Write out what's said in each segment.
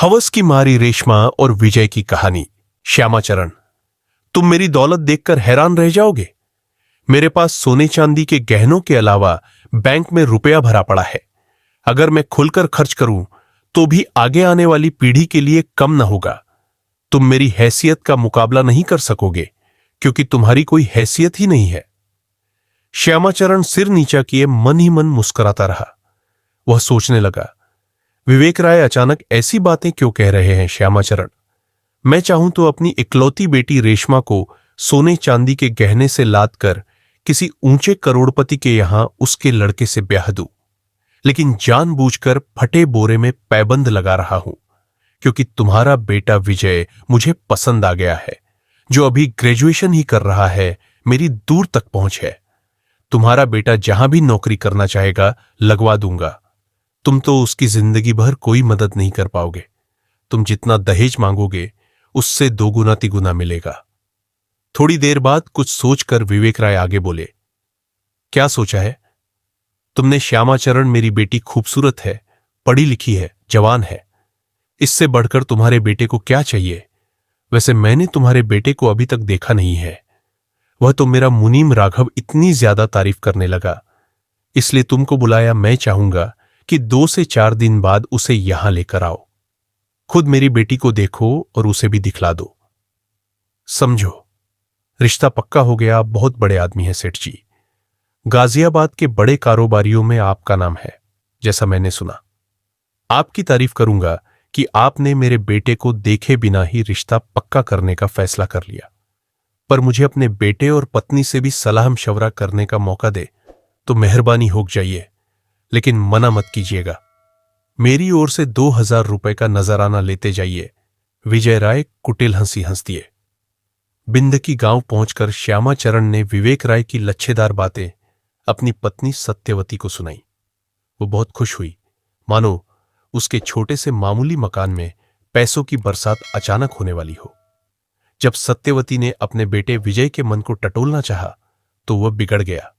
हवस की मारी रेशमा और विजय की कहानी। श्यामाचरण, तुम मेरी दौलत देखकर हैरान रह जाओगे। मेरे पास सोने चांदी के गहनों के अलावा बैंक में रुपया भरा पड़ा है। अगर मैं खुलकर खर्च करूं तो भी आगे आने वाली पीढ़ी के लिए कम न होगा। तुम मेरी हैसियत का मुकाबला नहीं कर सकोगे क्योंकि तुम्हारी कोई हैसियत ही नहीं है। श्यामाचरण सिर नीचा किए मन ही मन मुस्कुराता रहा। वह सोचने लगा, विवेक राय अचानक ऐसी बातें क्यों कह रहे हैं। श्यामाचरण, मैं चाहूं तो अपनी इकलौती बेटी रेशमा को सोने चांदी के गहने से लाद कर किसी ऊंचे करोड़पति के यहां उसके लड़के से ब्याह दूं, लेकिन जानबूझकर फटे बोरे में पैबंद लगा रहा हूं क्योंकि तुम्हारा बेटा विजय मुझे पसंद आ गया है, जो अभी ग्रेजुएशन ही कर रहा है। मेरी दूर तक पहुंच है। तुम्हारा बेटा जहां भी नौकरी करना चाहेगा लगवा दूंगा। तुम तो उसकी जिंदगी भर कोई मदद नहीं कर पाओगे। तुम जितना दहेज मांगोगे उससे दोगुना तिगुना मिलेगा। थोड़ी देर बाद कुछ सोचकर विवेक राय आगे बोले, क्या सोचा है तुमने? श्यामाचरण, मेरी बेटी खूबसूरत है, पढ़ी लिखी है, जवान है। इससे बढ़कर तुम्हारे बेटे को क्या चाहिए? वैसे मैंने तुम्हारे बेटे को अभी तक देखा नहीं है। वह तो मेरा मुनीम राघव इतनी ज्यादा तारीफ करने लगा, इसलिए तुमको बुलाया। मैं चाहूंगा कि 2 से 4 दिन बाद उसे यहां लेकर आओ। खुद मेरी बेटी को देखो और उसे भी दिखला दो। समझो, रिश्ता पक्का हो गया। आप बहुत बड़े आदमी हैं सेठ जी। गाजियाबाद के बड़े कारोबारियों में आपका नाम है, जैसा मैंने सुना। आपकी तारीफ करूंगा कि आपने मेरे बेटे को देखे बिना ही रिश्ता पक्का करने का फैसला कर लिया। पर मुझे अपने बेटे और पत्नी से भी सलाह मशवरा करने का मौका दे तो मेहरबानी हो जाइए, लेकिन मना मत कीजिएगा। मेरी ओर से 2000 रुपए का नजराना लेते जाइए। विजय राय कुटिल हंसी हंस दिए। बिंदकी गांव पहुंचकर श्यामाचरण ने विवेक राय की लच्छेदार बातें अपनी पत्नी सत्यवती को सुनाई। वो बहुत खुश हुई, मानो उसके छोटे से मामूली मकान में पैसों की बरसात अचानक होने वाली हो। जब सत्यवती ने अपने बेटे विजय के मन को टटोलना चाहा तो वह बिगड़ गया।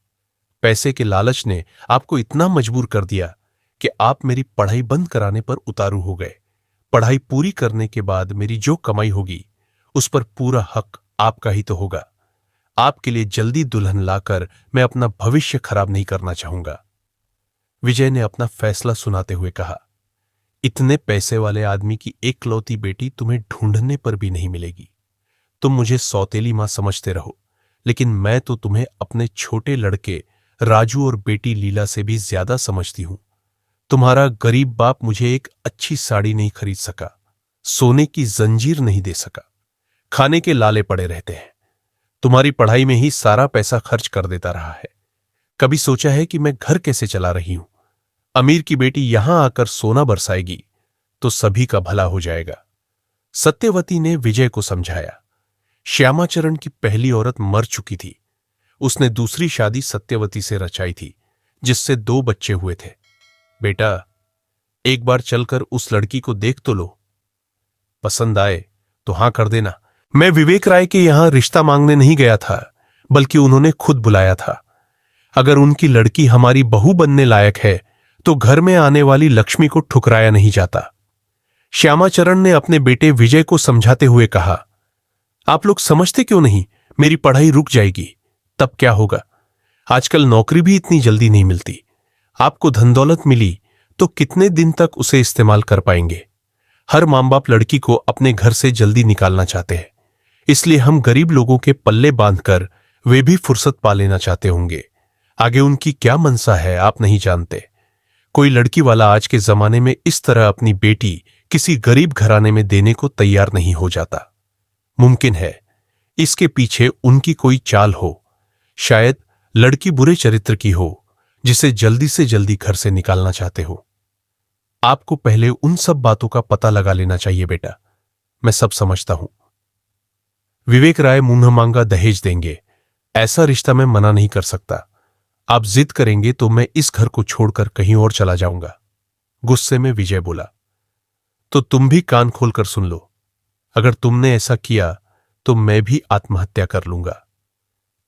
पैसे के लालच ने आपको इतना मजबूर कर दिया कि आप मेरी पढ़ाई बंद कराने पर उतारू हो गए। पढ़ाई पूरी करने के बाद मेरी जो कमाई होगी उस पर पूरा हक आपका ही तो होगा। आपके लिए जल्दी दुल्हन लाकर मैं अपना भविष्य खराब नहीं करना चाहूंगा। विजय ने अपना फैसला सुनाते हुए कहा, इतने पैसे वाले आदमी की एकलौती बेटी तुम्हें ढूंढने पर भी नहीं मिलेगी। तुम मुझे सौतेली मां समझते रहो, लेकिन मैं तो तुम्हें अपने छोटे लड़के राजू और बेटी लीला से भी ज्यादा समझती हूं। तुम्हारा गरीब बाप मुझे एक अच्छी साड़ी नहीं खरीद सका, सोने की जंजीर नहीं दे सका, खाने के लाले पड़े रहते हैं। तुम्हारी पढ़ाई में ही सारा पैसा खर्च कर देता रहा है। कभी सोचा है कि मैं घर कैसे चला रही हूं? अमीर की बेटी यहां आकर सोना बरसाएगी तो सभी का भला हो जाएगा। सत्यवती ने विजय को समझाया। श्यामाचरण की पहली औरत मर चुकी थी। उसने दूसरी शादी सत्यवती से रचाई थी, जिससे 2 बच्चे हुए थे। बेटा, एक बार चलकर उस लड़की को देख तो लो। पसंद आए तो हां कर देना। मैं विवेक राय के यहां रिश्ता मांगने नहीं गया था, बल्कि उन्होंने खुद बुलाया था। अगर उनकी लड़की हमारी बहू बनने लायक है तो घर में आने वाली लक्ष्मी को ठुकराया नहीं जाता। श्यामाचरण ने अपने बेटे विजय को समझाते हुए कहा, आप लोग समझते क्यों नहीं? मेरी पढ़ाई रुक जाएगी, तब क्या होगा? आजकल नौकरी भी इतनी जल्दी नहीं मिलती। आपको धन दौलत मिली तो कितने दिन तक उसे इस्तेमाल कर पाएंगे? हर मां बाप लड़की को अपने घर से जल्दी निकालना चाहते हैं, इसलिए हम गरीब लोगों के पल्ले बांधकर वे भी फुर्सत पा लेना चाहते होंगे। आगे उनकी क्या मनसा है आप नहीं जानते। कोई लड़की वाला आज के जमाने में इस तरह अपनी बेटी किसी गरीब घराने में देने को तैयार नहीं हो जाता। मुमकिन है इसके पीछे उनकी कोई चाल हो। शायद लड़की बुरे चरित्र की हो जिसे जल्दी से जल्दी घर से निकालना चाहते हो। आपको पहले उन सब बातों का पता लगा लेना चाहिए बेटा। मैं सब समझता हूं। विवेक राय मुंह मांगा दहेज देंगे, ऐसा रिश्ता मैं मना नहीं कर सकता। आप जिद करेंगे तो मैं इस घर को छोड़कर कहीं और चला जाऊंगा। गुस्से में विजय बोला, तो तुम भी कान खोलकर सुन लो। अगर तुमने ऐसा किया तो मैं भी आत्महत्या कर लूंगा।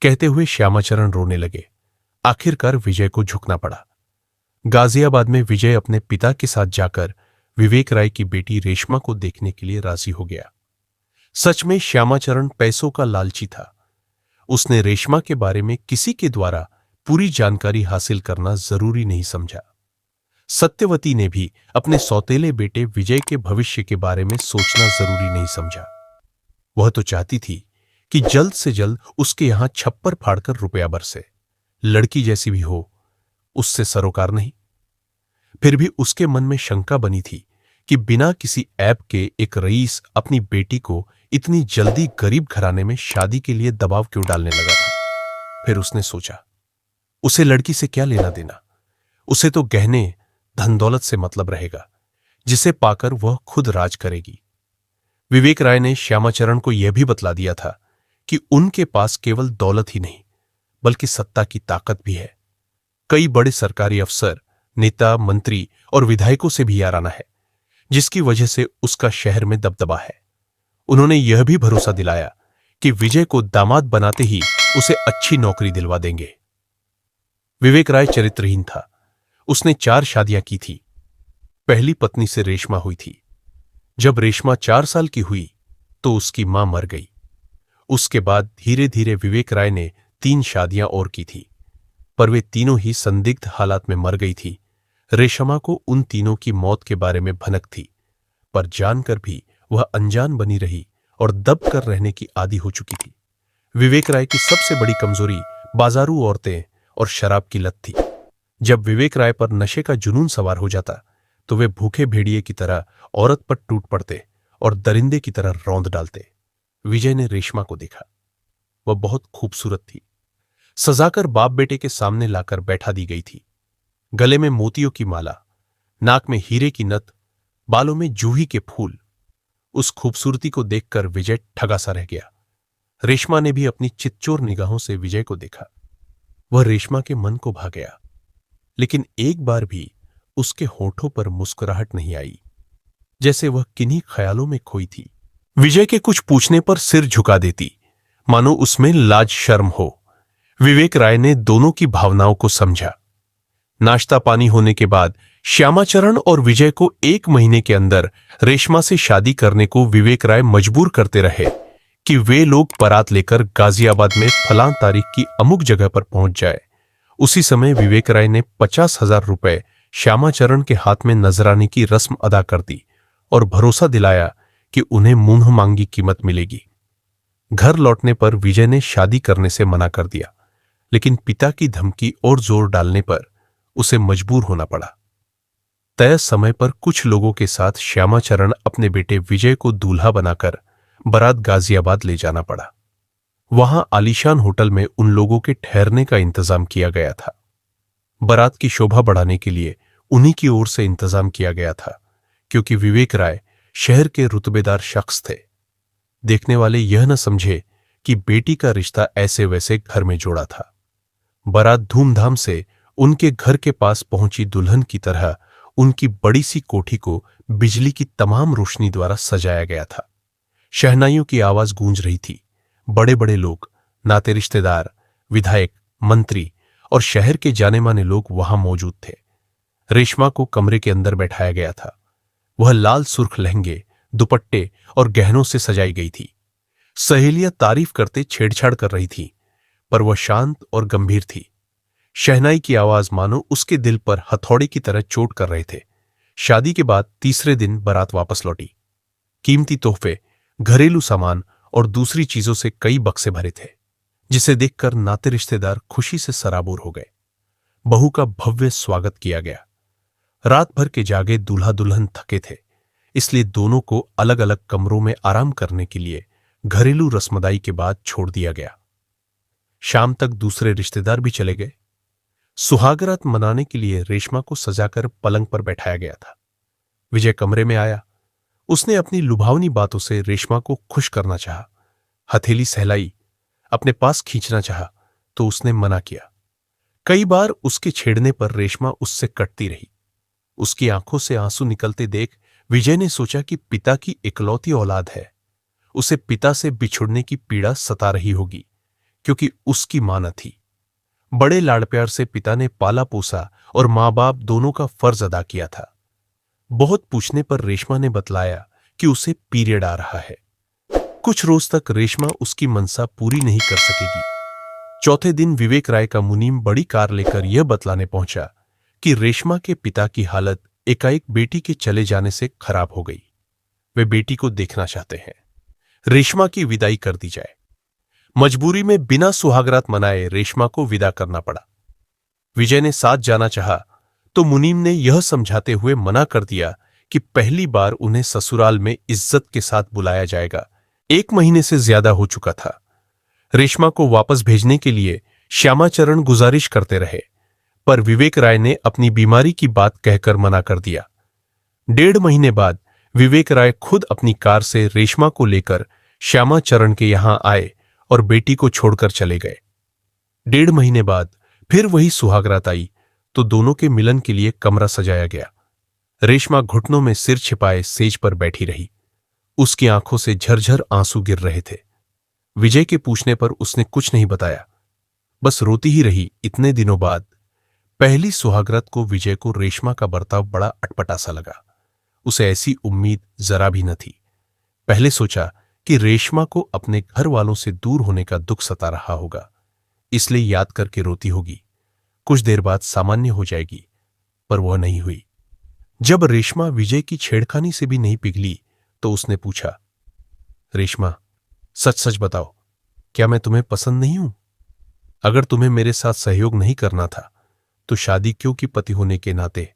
कहते हुए श्यामाचरण रोने लगे। आखिरकार विजय को झुकना पड़ा। गाजियाबाद में विजय अपने पिता के साथ जाकर विवेक राय की बेटी रेशमा को देखने के लिए राजी हो गया। सच में श्यामाचरण पैसों का लालची था। उसने रेशमा के बारे में किसी के द्वारा पूरी जानकारी हासिल करना जरूरी नहीं समझा। सत्यवती ने भी अपने सौतेले बेटे विजय के भविष्य के बारे में सोचना जरूरी नहीं समझा। वह तो चाहती थी कि जल्द से जल्द उसके यहां छप्पर फाड़कर रुपया बरसे, लड़की जैसी भी हो, उससे सरोकार नहीं। फिर भी उसके मन में शंका बनी थी कि बिना किसी ऐब के एक रईस अपनी बेटी को इतनी जल्दी गरीब घराने में शादी के लिए दबाव क्यों डालने लगा था। फिर उसने सोचा, उसे लड़की से क्या लेना देना, उसे तो गहने धन दौलत से मतलब रहेगा, जिसे पाकर वह खुद राज करेगी। विवेक राय ने श्यामाचरण को यह भी बतला दिया था कि उनके पास केवल दौलत ही नहीं बल्कि सत्ता की ताकत भी है। कई बड़े सरकारी अफसर, नेता, मंत्री और विधायकों से भी याराना है, जिसकी वजह से उसका शहर में दबदबा है। उन्होंने यह भी भरोसा दिलाया कि विजय को दामाद बनाते ही उसे अच्छी नौकरी दिलवा देंगे। विवेक राय चरित्रहीन था। उसने 4 शादियां की थी। पहली पत्नी से रेशमा हुई थी। जब रेशमा 4 साल की हुई तो उसकी मां मर गई। उसके बाद धीरे धीरे विवेक राय ने 3 शादियां और की थी, पर वे तीनों ही संदिग्ध हालात में मर गई थी। रेशमा को उन तीनों की मौत के बारे में भनक थी, पर जानकर भी वह अनजान बनी रही और दब कर रहने की आदी हो चुकी थी। विवेक राय की सबसे बड़ी कमजोरी बाजारू औरतें और शराब की लत थी। जब विवेक राय पर नशे का जुनून सवार हो जाता तो वे भूखे भेड़िए की तरह औरत पर टूट पड़ते और दरिंदे की तरह रौंद डालते। विजय ने रेशमा को देखा। वह बहुत खूबसूरत थी। सजाकर बाप बेटे के सामने लाकर बैठा दी गई थी। गले में मोतियों की माला, नाक में हीरे की नथ, बालों में जूही के फूल। उस खूबसूरती को देखकर विजय ठगा सा रह गया। रेशमा ने भी अपनी चितचोर निगाहों से विजय को देखा। वह रेशमा के मन को भा गया, लेकिन एक बार भी उसके होठों पर मुस्कुराहट नहीं आई, जैसे वह किन्हीं ख्यालों में खोई थी। विजय के कुछ पूछने पर सिर झुका देती, मानो उसमें लाज शर्म हो। विवेक राय ने दोनों की भावनाओं को समझा। नाश्ता पानी होने के बाद श्यामाचरण और विजय को 1 महीने के अंदर रेशमा से शादी करने को विवेक राय मजबूर करते रहे कि वे लोग बारात लेकर गाजियाबाद में फलां तारीख की अमुक जगह पर पहुंच जाए। उसी समय विवेक राय ने 50,000 रुपए श्यामाचरण के हाथ में नजराने की रस्म अदा कर दी और भरोसा दिलाया कि उन्हें मुंह मांगी कीमत मिलेगी। घर लौटने पर विजय ने शादी करने से मना कर दिया, लेकिन पिता की धमकी और जोर डालने पर उसे मजबूर होना पड़ा। तय समय पर कुछ लोगों के साथ श्यामाचरण अपने बेटे विजय को दूल्हा बनाकर बारात गाजियाबाद ले जाना पड़ा। वहां आलीशान होटल में उन लोगों के ठहरने का इंतजाम किया गया था। बारात की शोभा बढ़ाने के लिए उन्हीं की ओर से इंतजाम किया गया था, क्योंकि विवेक राय शहर के रुतबेदार शख्स थे। देखने वाले यह न समझे कि बेटी का रिश्ता ऐसे वैसे घर में जोड़ा था। बारात धूमधाम से उनके घर के पास पहुंची दुल्हन की तरह उनकी बड़ी सी कोठी को बिजली की तमाम रोशनी द्वारा सजाया गया था। शहनाइयों की आवाज गूंज रही थी। बड़े बड़े लोग, नाते रिश्तेदार, विधायक, मंत्री और शहर के जाने माने लोग वहां मौजूद थे। रेशमा को कमरे के अंदर बैठाया गया था। वह लाल सुर्ख लहंगे, दुपट्टे और गहनों से सजाई गई थी। सहेलियां तारीफ करते छेड़छाड़ कर रही थीं, पर वह शांत और गंभीर थी। शहनाई की आवाज मानो उसके दिल पर हथौड़े की तरह चोट कर रहे थे। शादी के बाद तीसरे दिन बारात वापस लौटी। कीमती तोहफे, घरेलू सामान और दूसरी चीजों से कई बक्से भरे थे, जिसे देखकर नाते रिश्तेदार खुशी से सराबोर हो गए। बहू का भव्य स्वागत किया गया। रात भर के जागे दूल्हा दुल्हन थके थे, इसलिए दोनों को अलग अलग कमरों में आराम करने के लिए घरेलू रस्मदाई के बाद छोड़ दिया गया। शाम तक दूसरे रिश्तेदार भी चले गए। सुहागरात मनाने के लिए रेशमा को सजाकर पलंग पर बैठाया गया था। विजय कमरे में आया। उसने अपनी लुभावनी बातों से रेशमा को खुश करना चाहा। हथेली सहलाई, अपने पास खींचना चाहा, तो उसने मना किया। कई बार उसके छेड़ने पर रेशमा उससे कटती रही। उसकी आंखों से आंसू निकलते देख विजय ने सोचा कि पिता की इकलौती औलाद है, उसे पिता से बिछुड़ने की पीड़ा सता रही होगी, क्योंकि उसकी मां न थी। बड़े लाड़ प्यार से पिता ने पाला पोसा और मां बाप दोनों का फर्ज अदा किया था। बहुत पूछने पर रेशमा ने बतलाया कि उसे पीरियड आ रहा है। कुछ रोज तक रेशमा उसकी मनसा पूरी नहीं कर सकेगी। चौथे दिन विवेक राय का मुनीम बड़ी कार लेकर यह बतलाने पहुंचा कि रेशमा के पिता की हालत एकाएक बेटी के चले जाने से खराब हो गई। वे बेटी को देखना चाहते हैं। रेशमा की विदाई कर दी जाए। मजबूरी में बिना सुहागरात मनाए रेशमा को विदा करना पड़ा। विजय ने साथ जाना चाहा तो मुनीम ने यह समझाते हुए मना कर दिया कि पहली बार उन्हें ससुराल में इज्जत के साथ बुलाया जाएगा। 1 महीने से ज्यादा हो चुका था। रेशमा को वापस भेजने के लिए श्यामाचरण गुजारिश करते रहे, पर विवेक राय ने अपनी बीमारी की बात कहकर मना कर दिया। 1.5 महीने बाद विवेक राय खुद अपनी कार से रेशमा को लेकर श्यामाचरण के यहां आए और बेटी को छोड़कर चले गए। 1.5 महीने बाद फिर वही सुहागरात आई तो दोनों के मिलन के लिए कमरा सजाया गया। रेशमा घुटनों में सिर छिपाए सेज पर बैठी रही। उसकी आंखों से झरझर आंसू गिर रहे थे। विजय के पूछने पर उसने कुछ नहीं बताया, बस रोती ही रही। इतने दिनों बाद पहली सुहागरात को विजय को रेशमा का बर्ताव बड़ा अटपटा सा लगा। उसे ऐसी उम्मीद जरा भी न थी। पहले सोचा कि रेशमा को अपने घर वालों से दूर होने का दुख सता रहा होगा, इसलिए याद करके रोती होगी। कुछ देर बाद सामान्य हो जाएगी, पर वह नहीं हुई। जब रेशमा विजय की छेड़खानी से भी नहीं पिघली तो उसने पूछा, रेशमा सच सच बताओ, क्या मैं तुम्हें पसंद नहीं हूं? अगर तुम्हें मेरे साथ सहयोग नहीं करना था तो शादी क्यों की? पति होने के नाते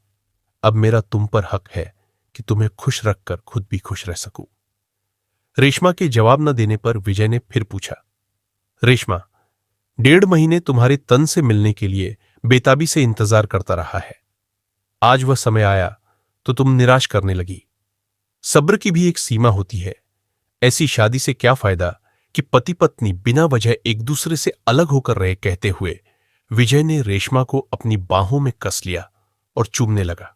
अब मेरा तुम पर हक है कि तुम्हें खुश रखकर खुद भी खुश रह सकूं। रेशमा के जवाब न देने पर विजय ने फिर पूछा, रेशमा 1.5 महीने तुम्हारे तन से मिलने के लिए बेताबी से इंतजार करता रहा है। आज वह समय आया तो तुम निराश करने लगी। सब्र की भी एक सीमा होती है। ऐसी शादी से क्या फायदा कि पति पत्नी बिना वजह एक दूसरे से अलग होकर रहे। कहते हुए विजय ने रेशमा को अपनी बाहों में कस लिया और चूमने लगा।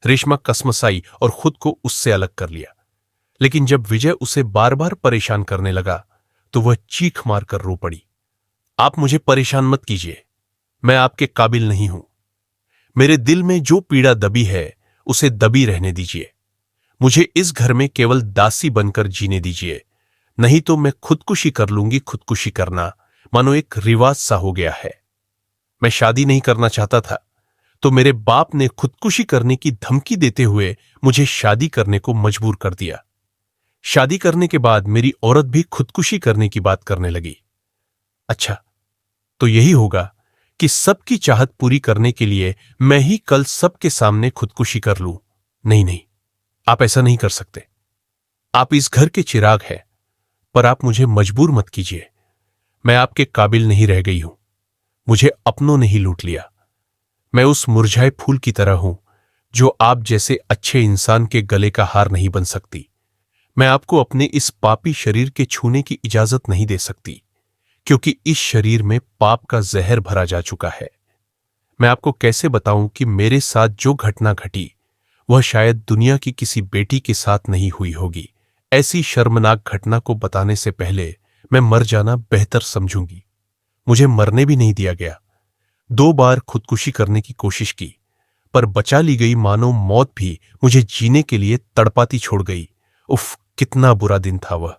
रेशमा कसमसाई और खुद को उससे अलग कर लिया, लेकिन जब विजय उसे बार बार परेशान करने लगा तो वह चीख मारकर रो पड़ी। आप मुझे परेशान मत कीजिए, मैं आपके काबिल नहीं हूं। मेरे दिल में जो पीड़ा दबी है उसे दबी रहने दीजिए। मुझे इस घर में केवल दासी बनकर जीने दीजिए, नहीं तो मैं खुदकुशी कर लूंगी। खुदकुशी करना मानो एक रिवाज सा हो गया है। मैं शादी नहीं करना चाहता था तो मेरे बाप ने खुदकुशी करने की धमकी देते हुए मुझे शादी करने को मजबूर कर दिया। शादी करने के बाद मेरी औरत भी खुदकुशी करने की बात करने लगी। अच्छा, तो यही होगा कि सबकी चाहत पूरी करने के लिए मैं ही कल सबके सामने खुदकुशी कर लूं? नहीं नहीं, आप ऐसा नहीं कर सकते। आप इस घर के चिराग हैं, पर आप मुझे मजबूर मत कीजिए। मैं आपके काबिल नहीं रह गई हूं। मुझे अपनों ने ही लूट लिया। मैं उस मुरझाए फूल की तरह हूं जो आप जैसे अच्छे इंसान के गले का हार नहीं बन सकती। मैं आपको अपने इस पापी शरीर के छूने की इजाजत नहीं दे सकती, क्योंकि इस शरीर में पाप का जहर भरा जा चुका है। मैं आपको कैसे बताऊं कि मेरे साथ जो घटना घटी वह शायद दुनिया की किसी बेटी के साथ नहीं हुई होगी। ऐसी शर्मनाक घटना को बताने से पहले मैं मर जाना बेहतर समझूंगी। मुझे मरने भी नहीं दिया गया। 2 बार खुदकुशी करने की कोशिश की, पर बचा ली गई मानो मौत भी मुझे जीने के लिए तड़पाती छोड़ गई। उफ, कितना बुरा दिन था वह,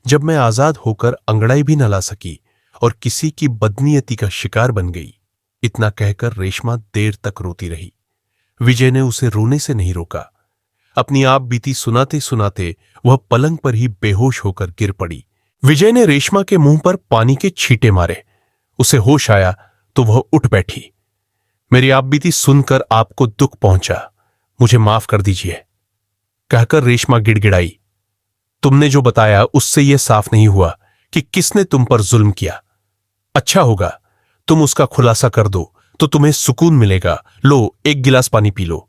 जब मैं आजाद होकर अंगड़ाई भी न ला सकी और किसी की बदनीयती का शिकार बन गई। इतना कहकर रेशमा देर तक रोती रही। विजय ने उसे रोने से नहीं रोका। अपनी आप बीती सुनाते सुनाते वह पलंग पर ही बेहोश होकर गिर पड़ी। विजय ने रेशमा के मुंह पर पानी के छींटे मारे। उसे होश आया तो वह उठ बैठी। मेरी आप बीती सुनकर आपको दुख पहुंचा, मुझे माफ कर दीजिए, कहकर रेशमा गिड़गिड़ाई। तुमने जो बताया उससे यह साफ नहीं हुआ कि किसने तुम पर जुल्म किया। अच्छा होगा तुम उसका खुलासा कर दो तो तुम्हें सुकून मिलेगा। लो, 1 गिलास पानी पी लो।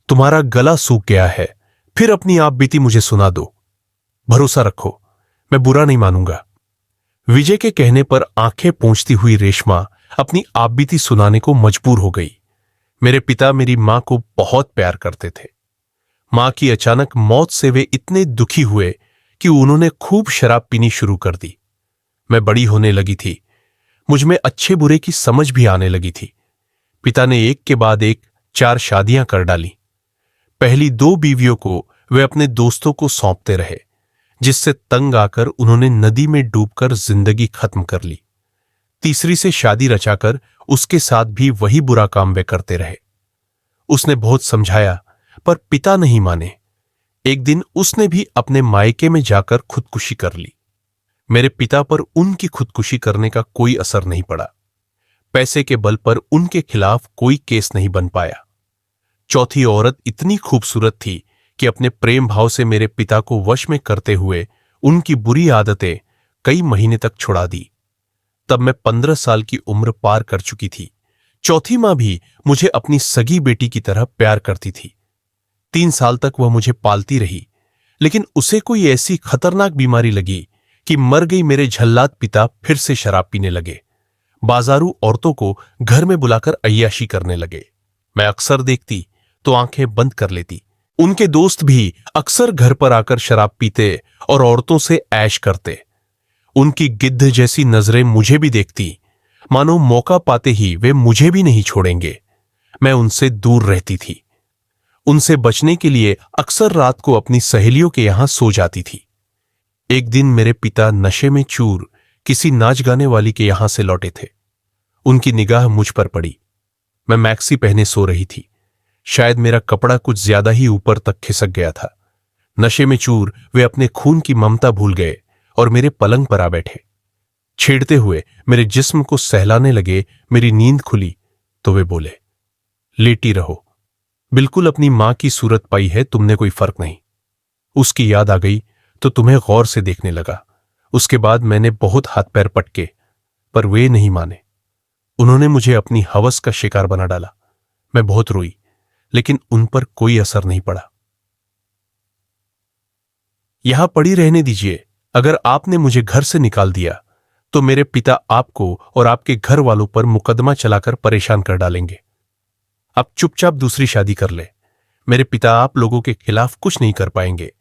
तुम्हारा गला सूख गया है, फिर अपनी आप बीती मुझे सुना दो। भरोसा रखो, मैं बुरा नहीं मानूंगा। विजय के कहने पर आंखें पोंछती हुई रेशमा अपनी आप बीती सुनाने को मजबूर हो गई। मेरे पिता मेरी मां को बहुत प्यार करते थे। मां की अचानक मौत से वे इतने दुखी हुए कि उन्होंने खूब शराब पीनी शुरू कर दी। मैं बड़ी होने लगी थी, मुझमें अच्छे बुरे की समझ भी आने लगी थी। पिता ने एक के बाद एक 4 शादियां कर डाली। पहली 2 बीवियों को वे अपने दोस्तों को सौंपते रहे, जिससे तंग आकर उन्होंने नदी में डूबकर जिंदगी खत्म कर ली। तीसरी से शादी रचाकर उसके साथ भी वही बुरा काम वे करते रहे। उसने बहुत समझाया पर पिता नहीं माने। एक दिन उसने भी अपने मायके में जाकर खुदकुशी कर ली। मेरे पिता पर उनकी खुदकुशी करने का कोई असर नहीं पड़ा। पैसे के बल पर उनके खिलाफ कोई केस नहीं बन पाया। चौथी औरत इतनी खूबसूरत थी कि अपने प्रेम भाव से मेरे पिता को वश में करते हुए उनकी बुरी आदतें कई महीने तक छुड़ा दी। तब मैं 15 साल की उम्र पार कर चुकी थी। चौथी मां भी मुझे अपनी सगी बेटी की तरह प्यार करती थी। 3 साल तक वह मुझे पालती रही, लेकिन उसे कोई ऐसी खतरनाक बीमारी लगी कि मर गई। मेरे झल्लाद पिता फिर से शराब पीने लगे, बाजारू औरतों को घर में बुलाकर अय्याशी करने लगे। मैं अक्सर देखती तो आंखें बंद कर लेती। उनके दोस्त भी अक्सर घर पर आकर शराब पीते और औरतों से ऐश करते। उनकी गिद्ध जैसी नजरें मुझे भी देखती, मानो मौका पाते ही वे मुझे भी नहीं छोड़ेंगे। मैं उनसे दूर रहती थी। उनसे बचने के लिए अक्सर रात को अपनी सहेलियों के यहां सो जाती थी। एक दिन मेरे पिता नशे में चूर किसी नाच गाने वाली के यहां से लौटे थे। उनकी निगाह मुझ पर पड़ी। मैं मैक्सी पहने सो रही थी। शायद मेरा कपड़ा कुछ ज्यादा ही ऊपर तक खिसक गया था। नशे में चूर वे अपने खून की ममता भूल गए और मेरे पलंग पर आ बैठे। छेड़ते हुए मेरे जिस्म को सहलाने लगे। मेरी नींद खुली तो वे बोले, लेटी रहो, बिल्कुल अपनी मां की सूरत पाई है तुमने, कोई फर्क नहीं। उसकी याद आ गई तो तुम्हें गौर से देखने लगा। उसके बाद मैंने बहुत हाथ पैर पटके, पर वे नहीं माने। उन्होंने मुझे अपनी हवस का शिकार बना डाला। मैं बहुत रोई, लेकिन उन पर कोई असर नहीं पड़ा। यहां पड़ी रहने दीजिए। अगर आपने मुझे घर से निकाल दिया तो मेरे पिता आपको और आपके घर वालों पर मुकदमा चलाकर परेशान कर डालेंगे। आप चुपचाप दूसरी शादी कर ले। मेरे पिता आप लोगों के खिलाफ कुछ नहीं कर पाएंगे।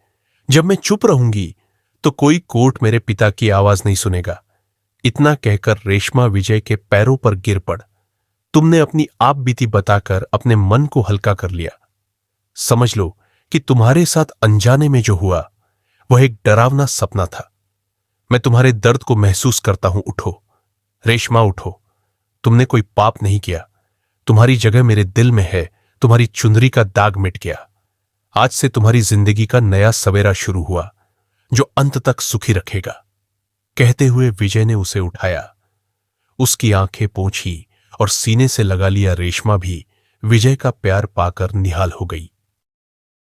जब मैं चुप रहूंगी तो कोई कोर्ट मेरे पिता की आवाज नहीं सुनेगा। इतना कहकर रेशमा विजय के पैरों पर गिर पड़। तुमने अपनी आप बीती बताकर अपने मन को हल्का कर लिया। समझ लो कि तुम्हारे साथ अनजाने में जो हुआ वह एक डरावना सपना था। मैं तुम्हारे दर्द को महसूस करता हूं। उठो रेशमा, उठो। तुमने कोई पाप नहीं किया। तुम्हारी जगह मेरे दिल में है। तुम्हारी चुंदरी का दाग मिट गया। आज से तुम्हारी जिंदगी का नया सवेरा शुरू हुआ, जो अंत तक सुखी रखेगा। कहते हुए विजय ने उसे उठाया। उसकी आंखें पोंछी और सीने से लगा लिया रेशमा भी विजय का प्यार पाकर निहाल हो गई।